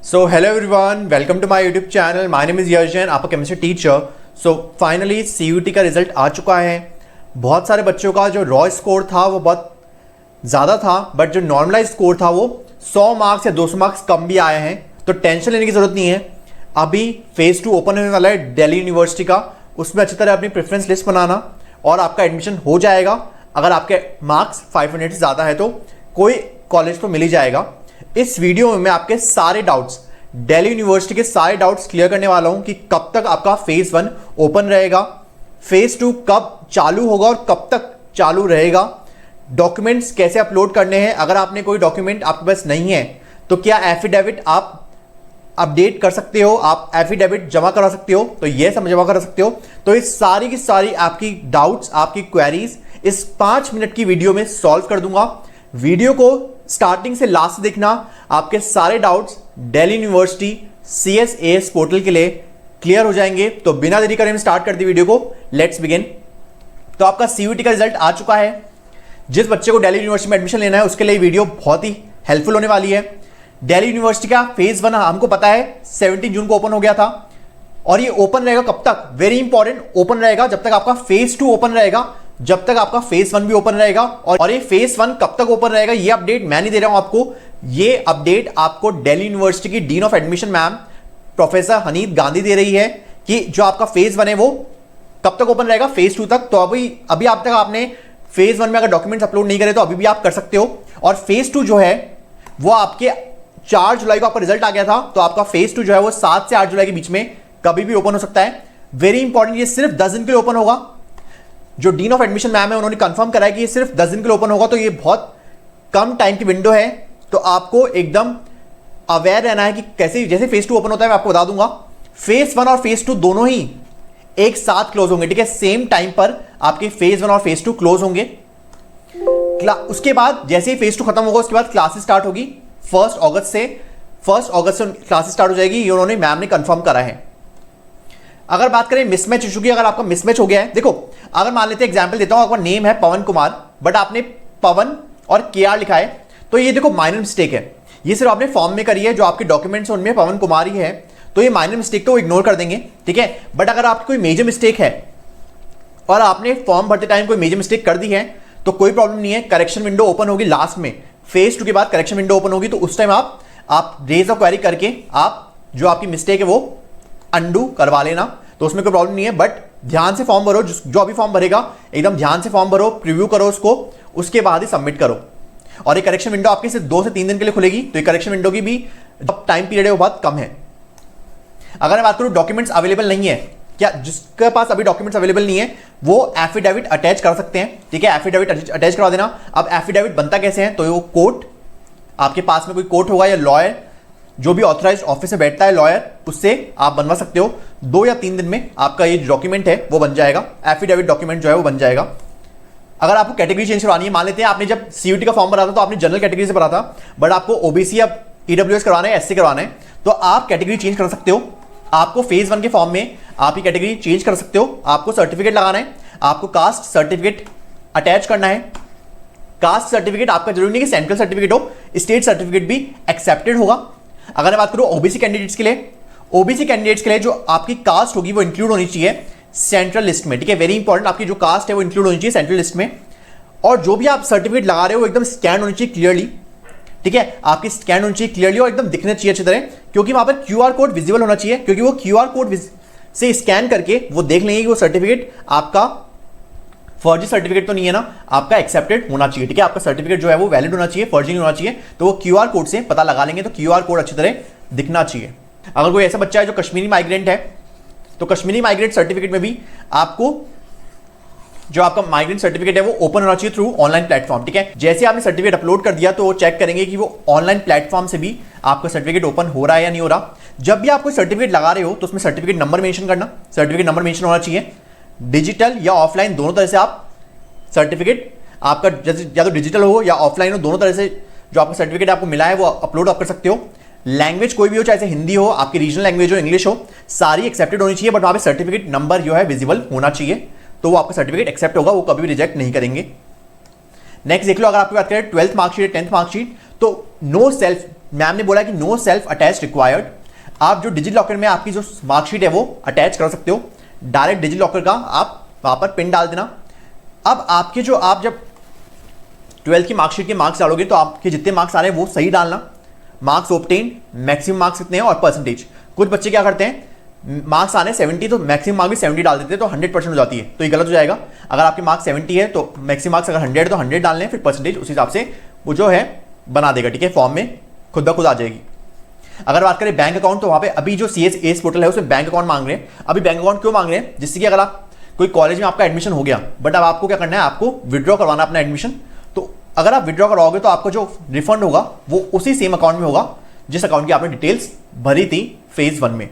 So hello everyone, welcome to my YouTube channel. My name is यश जैन, आपका chemistry teacher. So finally CUET का result आ चुका है. बहुत सारे बच्चों का जो रॉ स्कोर था वो बहुत ज़्यादा था, बट जो नॉर्मलाइज स्कोर था वो 100 मार्क्स या 200 मार्क्स कम भी आए हैं. तो टेंशन लेने की ज़रूरत नहीं है. अभी फेज़ 2 ओपन होने वाला है दिल्ली यूनिवर्सिटी का. उसमें अच्छी तरह अपनी प्रेफरेंस लिस्ट बनाना और आपका एडमिशन हो जाएगा. अगर आपके मार्क्स 500 से ज़्यादा है तो कोई कॉलेज तो मिल ही जाएगा. इस वीडियो में मैं आपके सारे डाउट्स, दिल्ली यूनिवर्सिटी के सारे डाउट्स क्लियर करने वाला हूं कि कब तक आपका फेज़ 1 ओपन रहेगा, फेज़ 2 कब चालू होगा और कब तक चालू रहेगा, डॉक्यूमेंट्स कैसे अपलोड करने हैं. अगर आपने कोई डॉक्यूमेंट आपके पास नहीं है तो क्या एफिडेविट आप अपडेट कर सकते हो, आप एफिडेविट जमा करा सकते हो, तो ये सब जमा करा सकते हो. तो इस सारी की सारी आपकी डाउट्स, आपकी क्वेरीज इस 5 मिनट की वीडियो में सॉल्व कर दूंगा. वीडियो को स्टार्टिंग से लास्ट देखना. आपके सारे doubts Delhi university CSAS portal के लिए क्लियर हो जाएंगे. तो बिना देरी करे हम स्टार्ट कर दी वीडियो को. Let's begin. तो आपका CUET का रिजल्ट आ चुका है. जिस बच्चे को दिल्ली यूनिवर्सिटी में एडमिशन लेना है उसके लिए वीडियो बहुत ही हेल्पफुल होने वाली है. दिल्ली यूनिवर्सिटी का फेज़ 1 हमको पता है 17 जून को ओपन हो गया था और ये ओपन रहेगा कब तक? वेरी इंपॉर्टेंट, ओपन रहेगा जब तक आपका फेज़ 2 ओपन रहेगा, जब तक आपका फेज़ 1 भी ओपन रहेगा. और ये फेज़ 1 कब तक ओपन रहेगा ये अपडेट मैं नहीं दे रहा हूं आपको. ये अपडेट आपको दिल्ली यूनिवर्सिटी की dean of admission ma'am professor Haneet Gandhi दे रही है कि जो आपका फेज़ 1 है वो कब तक ओपन रहेगा, फेज़ 2 तक. तो अभी आप तक आपने फेज़ 1 में अगर डॉक्यूमेंट्स अपलोड नहीं करे तो अभी भी आप कर सकते हो. और फेज़ 2 जो है वो आपके 4 जुलाई को आपका रिजल्ट आ गया था, तो आपका फेज़ 2 जो है वो 7 से 8 जुलाई के बीच में कभी भी ओपन हो सकता है. वेरी इंपॉर्टेंट, ये सिर्फ 10 दिन के लिए ओपन होगा. जो डीन ऑफ एडमिशन मैम है उन्होंने कंफर्म करा है कि ये सिर्फ 10 दिन के लिए ओपन होगा. तो ये बहुत कम टाइम की विंडो है. तो आपको एकदम अवेयर रहना है कि कैसे, जैसे फेज़ 2 ओपन होता है मैं आपको बता दूंगा. फेज़ 1 और फेज़ 2 दोनों ही एक साथ क्लोज होंगे, ठीक है. सेम टाइम पर आपके फेज़ 1 और फेज़ 2 क्लोज होंगे. उसके बाद जैसे ही फेज़ 2 खत्म होगा उसके बाद क्लासेस स्टार्ट होगी 1 अगस्त से क्लासेस स्टार्ट हो जाएगी. ये उन्होंने मैम ने कंफर्म करा है. अगर बात करें मिसमैच इशू की, अगर आपका मिसमैच हो गया है, देखो अगर मान लेते हैं, एग्जांपल देता हूं, आपका नेम है पवन कुमार बट आपने पवन और KR लिखा है, तो ये देखो माइनर मिस्टेक है. ये सिर्फ आपने फॉर्म में करी है, जो आपके डॉक्यूमेंट्स उनमें पवन कुमार ही है, तो ये माइनर मिस्टेक तो इग्नोर कर देंगे, ठीक है. बट अगर आपकी कोई मेजर मिस्टेक है और आपने फॉर्म भरते टाइम कोई मेजर मिस्टेक कर दी है तो कोई प्रॉब्लम नहीं है. करेक्शन विंडो ओपन होगी लास्ट में, फेज़ 2 के बाद करेक्शन विंडो ओपन होगी. तो उस टाइम आप रेज अ क्वेरी करके आप जो आपकी मिस्टेक है वो अंडू करवा लेना, तो उसमें कोई प्रॉब्लम नहीं है. बट ध्यान से फॉर्म भरो, जो अभी फॉर्म भरेगा एकदम ध्यान से फॉर्म भरो, प्रीव्यू करो उसको, उसके बाद ही सबमिट करो. और ये करेक्शन विंडो आपकी सिर्फ 2 से 3 दिन के लिए खुलेगी, तो ये करेक्शन विंडो की भी जो टाइम पीरियड है वो बहुत कम है. अगर मैं बात करूं डॉक्यूमेंट्स अवेलेबल नहीं है, क्या जिसके पास अभी डॉक्यूमेंट्स अवेलेबल नहीं है वो एफिडेविट अटैच कर सकते हैं, ठीक है. एफिडेविट अटैच करवा देना. अब एफिडेविट बनता कैसे है, तो वो कोर्ट, आपके पास में कोई कोर्ट होगा या लॉयर, जो भी ऑथराइज्ड ऑफिस में बैठता है लॉयर, उससे आप बनवा सकते हो. 2 या 3 दिन में आपका ये डॉक्यूमेंट है वो बन जाएगा, एफिडेविट डॉक्यूमेंट जो है वो बन जाएगा. अगर आपको कैटेगरी चेंज करवानी है, मान लेते हैं आपने जब CUET का फॉर्म भरा था तो आपने जनरल कैटेगरी से भरा था, बट आपको OBC या EWS करवाना है, SC करवाना है, तो आप कैटेगरी चेंज कर सकते हो. आपको फेज़ 1 के फॉर्म में आप ये कैटेगरी चेंज कर सकते हो. आपको सर्टिफिकेट लगाना है, आपको कास्ट सर्टिफिकेट अटैच करना है. कास्ट सर्टिफिकेट आपका जरूरी नहीं कि सेंट्रल सर्टिफिकेट हो, स्टेट सर्टिफिकेट भी एक्सेप्टेड होगा. अगर मैं बात करूं OBC कैंडिडेट्स के लिए, OBC कैंडिडेट्स के लिए जो आपकी कास्ट होगी वो इंक्लूड होनी चाहिए सेंट्रल लिस्ट में, ठीक है. वेरी इंपॉर्टेंट, आपकी जो कास्ट है वो इंक्लूड होनी चाहिए सेंट्रल लिस्ट में. और जो भी आप सर्टिफिकेट लगा रहे हो वो एकदम स्कैन होनी चाहिए क्लियरली, ठीक है. आपकी स्कैन होनी चाहिए क्लियरली और एकदम दिखना चाहिए अच्छी तरह, क्योंकि वहां पर QR कोड विजिबल होना चाहिए, क्योंकि वो QR कोड से स्कैन करके वो देख लेंगे कि वो सर्टिफिकेट आपका फर्जी सर्टिफिकेट तो नहीं है ना, आपका एक्सेप्टेड होना चाहिए, ठीक है. आपका सर्टिफिकेट जो है वो वैलिड होना चाहिए, फर्जी नहीं होना चाहिए. तो वो QR कोड से पता लगा लेंगे, तो QR कोड अच्छी तरह दिखना चाहिए. अगर कोई ऐसा बच्चा है जो कश्मीरी माइग्रेंट है तो कश्मीरी माइग्रेंट सर्टिफिकेट में भी आपको जो आपका माइग्रेंट सर्टिफिकेट है वो ओपन होना चाहिए थ्रू ऑनलाइन प्लेटफॉर्म, ठीक है. जैसे आपने सर्टिफिकेट अपलोड कर दिया तो वो चेक करेंगे कि वो ऑनलाइन प्लेटफॉर्म से भी आपका सर्टिफिकेट ओपन हो रहा है या नहीं हो रहा. जब भी आप कोई सर्टिफिकेट लगा रहे हो तो उसमें सर्टिफिकेट नंबर मेंशन करना, सर्टिफिकेट नंबर मेंशन होना चाहिए. डिजिटल या ऑफलाइन दोनों तरह से आप सर्टिफिकेट आपका या तो डिजिटल हो या ऑफलाइन हो, दोनों तरह से जो आपका सर्टिफिकेट आपको मिला है वो अपलोड आप कर सकते हो. लैंग्वेज कोई भी हो, चाहे हिंदी हो, आपकी रीजनल लैंग्वेज हो, इंग्लिश हो, सारी एक्सेप्टेड होनी चाहिए. बट वहां पे सर्टिफिकेट नंबर जो है विजिबल होना चाहिए, तो वो आपका सर्टिफिकेट एक्सेप्ट होगा, वो कभी भी रिजेक्ट नहीं करेंगे. नेक्स्ट देख लो, अगर आपकी बात करें 12th मार्कशीट, 10th मार्कशीट, तो नो सेल्फ मैम ने बोला कि नो सेल्फ अटैच रिक्वायर्ड। आप जो डिजी लॉकर में आपकी जो मार्कशीट है वो अटैच कर सकते हो, डायरेक्ट डिजी लॉकर का आप वहां पर पिन डाल देना। अब आपके जो आप जब 12th की मार्कशीट के मार्क्स डालोगे तो आपके जितने मार्क्स आ रहे हैं वो सही डालना, मार्क्स ऑब्टेन, मैक्सिमम मार्क्स कितने हैं और परसेंटेज। कुछ बच्चे क्या करते हैं, मार्क्स आने 70 तो मैक्सिमम मार्क्स भी 70 डाल देते हैं तो 100% हो जाती है, तो ये गलत हो जाएगा। अगर आपके मार्क्स 70 है तो मैक्सिमम मार्क्स अगर 100 है तो 100 डालने हैं, फिर परसेंटेज उस हिसाब से वो जो है बना देगा, ठीक है, फॉर्म में खुद ब खुद आ जाएगी। अगर बात करें बैंक अकाउंट तो वहां पे अभी जो CSAS पोर्टल है उसमें बैंक अकाउंट मांग रहे हैं। अभी बैंक अकाउंट क्यों मांग रहे हैं, जिससे कि अगर आप कोई कॉलेज में आपका एडमिशन हो गया बट अब आपको क्या करना है, आपको विड्रॉ करवाना अपना एडमिशन, तो अगर आप विड्रॉ करवाओगे तो आपको जो रिफंड होगा वो उसी सेम अकाउंट में होगा जिस अकाउंट की आपने डिटेल्स भरी थी फेज 1 में।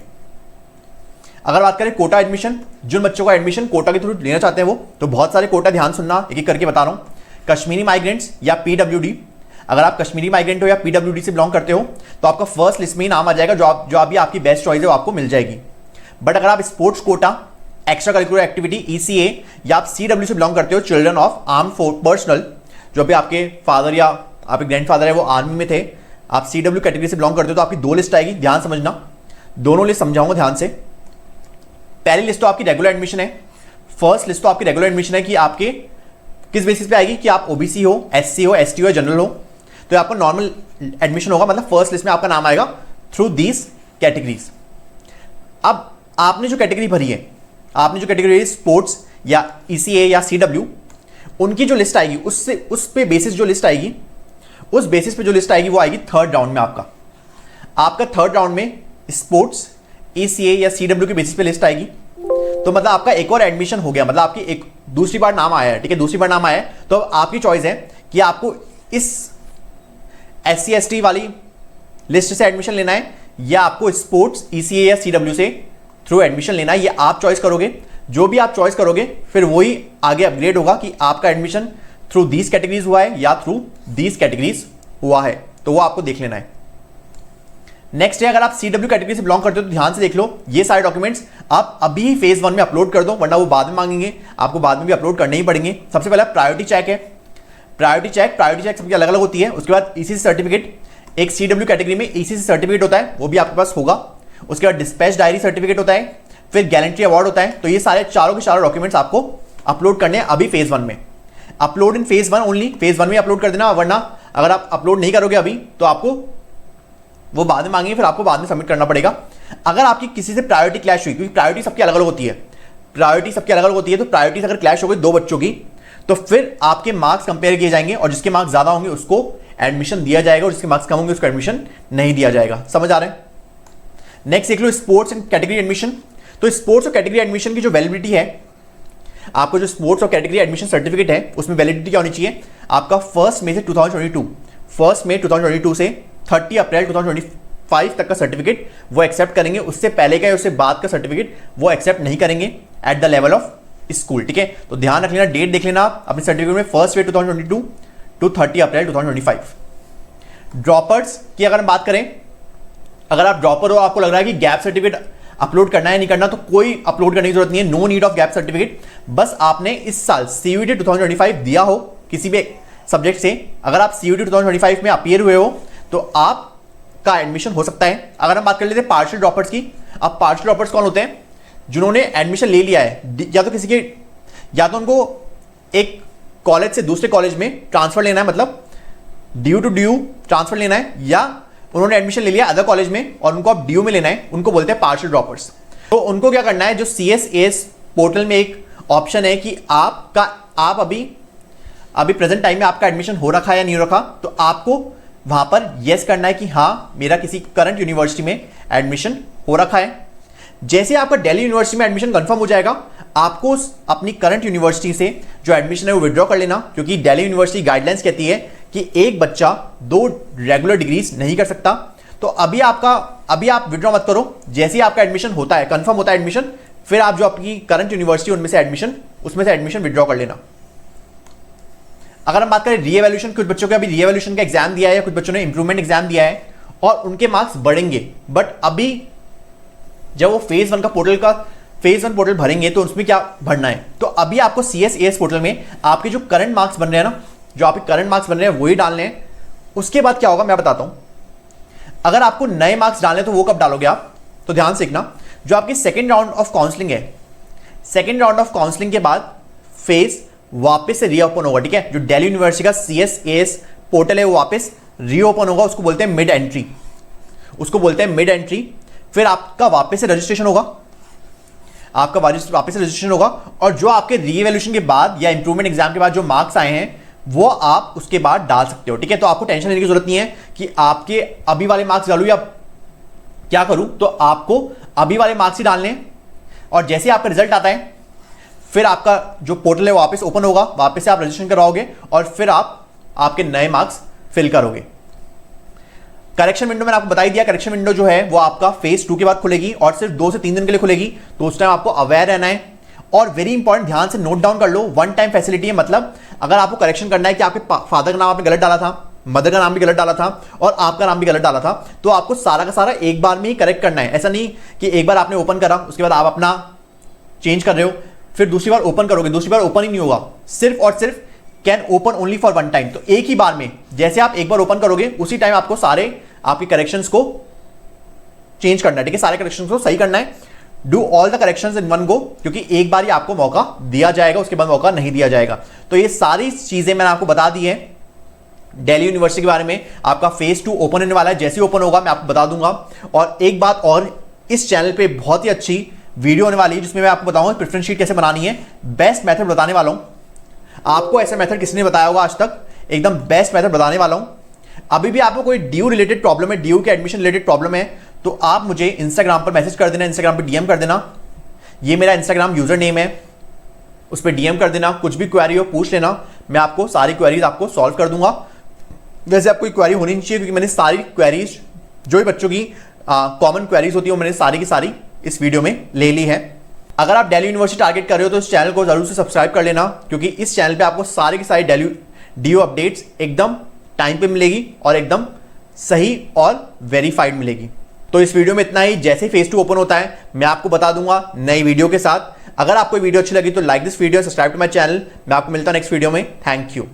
अगर बात करें कोटा एडमिशन, जिन बच्चों का एडमिशन कोटा के थ्रू लेना चाहते हैं वो, तो बहुत सारे कोटा, ध्यान सुनना, एक एक करके बता रहा हूं। कश्मीरी माइग्रेंट्स या PWD, अगर आप कश्मीरी माइग्रेंट हो या PWD से बिलोंग करते हो तो आपका फर्स्ट लिस्ट में ही नाम आ जाएगा, जो अभी आपकी बेस्ट चॉइस है वो आपको मिल जाएगी। बट अगर आप sports quota, extra curricular activity ECA या आप CW से बिलोंग करते हो, चिल्ड्रन ऑफ आर्म पर्सनल, जो भी आपके फादर या आपके ग्रैंडफादर है वो आर्मी में थे, आप CW कैटेगरी से बिलोंग करते हो तो आपकी 2 लिस्ट आएगी, ध्यान समझना, दोनों लिस्ट समझाऊंगा ध्यान से। पहली लिस्ट तो आपकी रेगुलर एडमिशन है, फर्स्ट लिस्ट तो आपकी रेगुलर एडमिशन है कि आपके किस बेसिस पे आएगी कि आप OBC हो, SC हो, ST हो या जनरल हो, तो आपका नॉर्मल एडमिशन होगा, मतलब फर्स्ट लिस्ट में आपका नाम आएगा थ्रू दीज कैटेगरीज। अब आपने जो कैटेगरी भरी है, आपने जो कैटेगरी स्पोर्ट्स या ECA या CW, उनकी जो लिस्ट आएगी उस पे बेसिस जो लिस्ट आएगी, उस बेसिस पे जो लिस्ट आएगी वो आएगी थर्ड राउंड में। आपका थर्ड राउंड में स्पोर्ट्स, ECA या CW के बेसिस पे लिस्ट आएगी, तो मतलब आपका एक और एडमिशन हो गया, मतलब आपकी एक दूसरी बार नाम आया है, ठीक है, दूसरी बार नाम आया है, तो अब आपकी चॉइस है कि आपको इस SC ST वाली लिस्ट से एडमिशन लेना है या आपको स्पोर्ट्स, ECA या CW से थ्रू एडमिशन लेना है, ये आप चॉइस करोगे। जो भी आप चॉइस करोगे फिर वही आगे अपग्रेड होगा कि आपका एडमिशन थ्रू दीज कैटेगरीज हुआ है या थ्रू दीज कैटेगरीज हुआ है, तो वो आपको देख लेना है। नेक्स्ट है, अगर आप CW कैटेगरी से बिलोंग करते हो तो ध्यान से देख लो, ये सारे डॉक्यूमेंट्स आप अभी फेज 1 में अपलोड कर दो, वरना वो बाद में मांगेंगे, आपको बाद में भी अपलोड करने ही पड़ेंगे। सबसे पहला प्रायोरिटी चेक है, प्रायोरिटी चेक सबकी अलग अलग होती है। उसके बाद ECC सर्टिफिकेट, एक CW कैटेगरी में ECC सर्टिफिकेट होता है, वो भी आपके पास होगा। उसके बाद डिस्पैच डायरी सर्टिफिकेट होता है, फिर गैलेंट्री अवार्ड होता है। तो ये सारे चारों के चारों डॉक्यूमेंट्स आपको अपलोड करने हैं अभी फेज 1 में। Upload in phase 1 only, phase 1 में अपलोड कर देना, वरना अगर आप अपलोड नहीं करोगे अभी तो आपको वो बाद में मांगेंगे, फिर आपको बाद में सबमिट करना पड़ेगा। अगर आपकी किसी से प्रायोरिटी क्लैश हुई, क्योंकि प्रायोरिटी सबकी अलग अलग होती है, तो प्रायोरिटीज अगर क्लैश हो गई 2 बच्चों की, तो फिर आपके मार्क्स कंपेयर किए जाएंगे और जिसके मार्क्स ज्यादा होंगे उसको एडमिशन दिया जाएगा और जिसके मार्क्स कम होंगे उसको एडमिशन नहीं दिया जाएगा। समझ आ रहा है? नेक्स्ट देख लो, स्पोर्ट्स एंड कैटेगरी एडमिशन। तो स्पोर्ट्स और कैटेगरी एडमिशन की जो वैलिडिटी है, आपको जो स्पोर्ट्स और कैटेगरी एडमिशन सर्टिफिकेट है उसमें वैलिडिटी क्या होनी चाहिए, आपका 1 मई से 2022 से 30 अप्रैल 2025 तक का सर्टिफिकेट वो एक्सेप्ट करेंगे। उससे पहले का या उससे बाद का सर्टिफिकेट वो एक्सेप्ट नहीं करेंगे at the level of school, ठीक है। तो ध्यान रख लेना, डेट देख लेना आप अपने सर्टिफिकेट में, 1 मई 2022 टू 30 अप्रैल 2025। ड्रॉपर्स की अगर हम बात करें, अगर आप ड्रॉपर हो, आपको लग रहा है कि गैप सर्टिफिकेट अपलोड करना है नहीं करना, तो कोई अपलोड करने की जरूरत नहीं है, no need of gap certificate. बस आपने इस साल CUET 2025 दिया हो किसी भी सब्जेक्ट से, अगर आप CUET 2025 में अपीयर हुए हो तो आपका एडमिशन हो सकता है। अगर हम बात कर लेते हैं पार्शियल ड्रॉपर्स की, अब पार्शियल ड्रॉपर्स कौन होते हैं, जिन्होंने एडमिशन ले लिया है, या तो उनको एक कॉलेज से दूसरे कॉलेज में ट्रांसफर लेना है, मतलब ड्यू टू ड्यू ट्रांसफर लेना है, या उन्होंने एडमिशन ले लिया अदर कॉलेज में और उनको अब ड्यू में लेना है, उनको बोलते हैं पार्शियल ड्रॉपर्स। तो उनको क्या करना है, जो CSAS पोर्टल में एक ऑप्शन है कि आप अभी प्रेजेंट टाइम में आपका एडमिशन हो रखा है या नहीं रखा, तो आपको वहां पर यस करना है कि हाँ मेरा किसी करंट यूनिवर्सिटी में एडमिशन हो रखा है। जैसे आपका दिल्ली यूनिवर्सिटी में एडमिशन कंफर्म हो जाएगा, आपको अपनी करंट यूनिवर्सिटी से जो एडमिशन है वो विड्रॉ कर लेना, क्योंकि दिल्ली यूनिवर्सिटी गाइडलाइंस कहती है कि एक बच्चा 2 रेगुलर डिग्रीज नहीं कर सकता। तो अभी आप विड्रॉ मत करो, जैसे ही आपका एडमिशन होता है, कंफर्म होता है एडमिशन, फिर आप जो आपकी करंट यूनिवर्सिटी उसमें से एडमिशन विड्रॉ कर लेना। अगर हम बात करें रीएवैल्यूएशन, कुछ बच्चों का अभी रीएवैल्यूएशन का एग्जाम दिया है या कुछ बच्चों ने इंप्रूवमेंट एग्जाम दिया है और उनके मार्क्स बढ़ेंगे, बट अभी जब वो फेज 1 पोर्टल भरेंगे तो उसमें क्या भरना है, तो अभी आपको CSAS पोर्टल में आपके जो करंट मार्क्स बन रहे हैं ना, जो आपके करंट मार्क्स बन रहे हैं वही डालने हैं। उसके बाद क्या होगा मैं बताता हूं। अगर आपको नए मार्क्स डालने तो वो कब डालोगे आप, तो ध्यान से सीखना, जो आपकी सेकेंड राउंड ऑफ काउंसलिंग है, सेकेंड राउंड ऑफ काउंसलिंग के बाद फेस वापस से रीओपन होगा, ठीक है। जो दिल्ली यूनिवर्सिटी का CSAS पोर्टल है वो वापस रीओपन होगा, उसको बोलते हैं मिड एंट्री, उसको बोलते हैं मिड एंट्री। फिर आपका वापस से रजिस्ट्रेशन होगा, आपका वापस से रजिस्ट्रेशन होगा, और जो आपके रीएवैल्यूएशन के बाद या इंप्रूवमेंट एग्जाम के बाद जो मार्क्स आए हैं वो आप उसके बाद डाल सकते हो, ठीक है। तो आपको टेंशन लेने की जरूरत नहीं है कि आपके अभी वाले मार्क्स डालूं या क्या करूं, तो आपको अभी वाले मार्क्स ही डालने हैं, और जैसे आपका रिजल्ट आता है फिर आपका जो पोर्टल है वापस ओपन होगा, वापस से आप रजिस्ट्रेशन कराओगे और फिर आप आपके नए मार्क्स फिल करोगे। करेक्शन विंडो मैंने आपको बता ही दिया, करेक्शन विंडो जो है वो आपका फेज 2 के बाद खुलेगी और सिर्फ 2 से 3 दिन के लिए खुलेगी, तो उस टाइम आपको अवेयर रहना है। और वेरी इंपॉर्टेंट, ध्यान से नोट डाउन कर लो, वन टाइम फैसिलिटी है, मतलब अगर आपको करेक्शन करना है कि आपके फादर का नाम आपने गलत डाला था, मदर का नाम भी गलत डाला था और आपका नाम भी गलत डाला था, तो आपको सारा का सारा एक बार में ही करेक्ट करना है। ऐसा नहीं कि एक बार आपने ओपन करा उसके बाद आप अपना चेंज कर रहे हो, फिर दूसरी बार ओपन करोगे, दूसरी बार ओपन ही नहीं होगा, सिर्फ और सिर्फ can open only for one time. तो एक ही बार में जैसे आप एक बार ओपन करोगे उसी टाइम आपको सारे आपके करेक्शंस को चेंज करना है, ठीक है, सारे करेक्शंस को सही करना है। Do all the corrections in one go, क्योंकि एक बार ही आपको मौका दिया जाएगा, उसके बाद मौका नहीं दिया जाएगा। तो ये सारी चीजें मैंने आपको बता दी है दिल्ली यूनिवर्सिटी के बारे में। आपका फेज 2 ओपन होने वाला है, जैसे ही ओपन होगा मैं आपको बता दूंगा। और एक बात और, इस चैनल पे बहुत ही अच्छी वीडियो होने वाली है जिसमें मैं आपको बताऊंगा प्रेफरेंस शीट कैसे बनानी है, बेस्ट मेथड बताने वाला हूं। आपको ऐसा मेथड किसने बताया होगा आज तक, एकदम बेस्ट मेथड बताने वाला हूं। अभी भी आपको कोई ड्यू रिलेटेड प्रॉब्लम है, ड्यू के एडमिशन रिलेटेड प्रॉब्लम है, तो आप मुझे इंस्टाग्राम पर मैसेज कर देना, इंस्टाग्राम पे डीएम कर देना, ये मेरा इंस्टाग्राम यूजर नेम है, उस पर डीएम कर देना। कुछ भी क्वेरी हो पूछ लेना, मैं आपको सारी क्वेरीज आपको सॉल्व कर दूंगा। वैसे आपको क्वेरी होनी नहीं चाहिए, क्योंकि मैंने सारी क्वेरीज जो भी बच्चों की कॉमन क्वेरीज होती है वो मैंने सारी की सारी इस वीडियो में ले ली है। अगर आप दिल्ली यूनिवर्सिटी टारगेट कर रहे हो तो इस चैनल को जरूर से सब्सक्राइब कर लेना, क्योंकि इस चैनल पे आपको सारी की सारी ड्यू अपडेट्स एकदम टाइम पे मिलेगी और एकदम सही और वेरीफाइड मिलेगी। तो इस वीडियो में इतना ही, जैसे ही फेज 2 ओपन होता है मैं आपको बता दूंगा नई वीडियो के साथ। अगर आपको वीडियो अच्छी लगी तो like this video, subscribe to my channel. मैं आपको मिलता हूं नेक्स्ट वीडियो में। Thank you.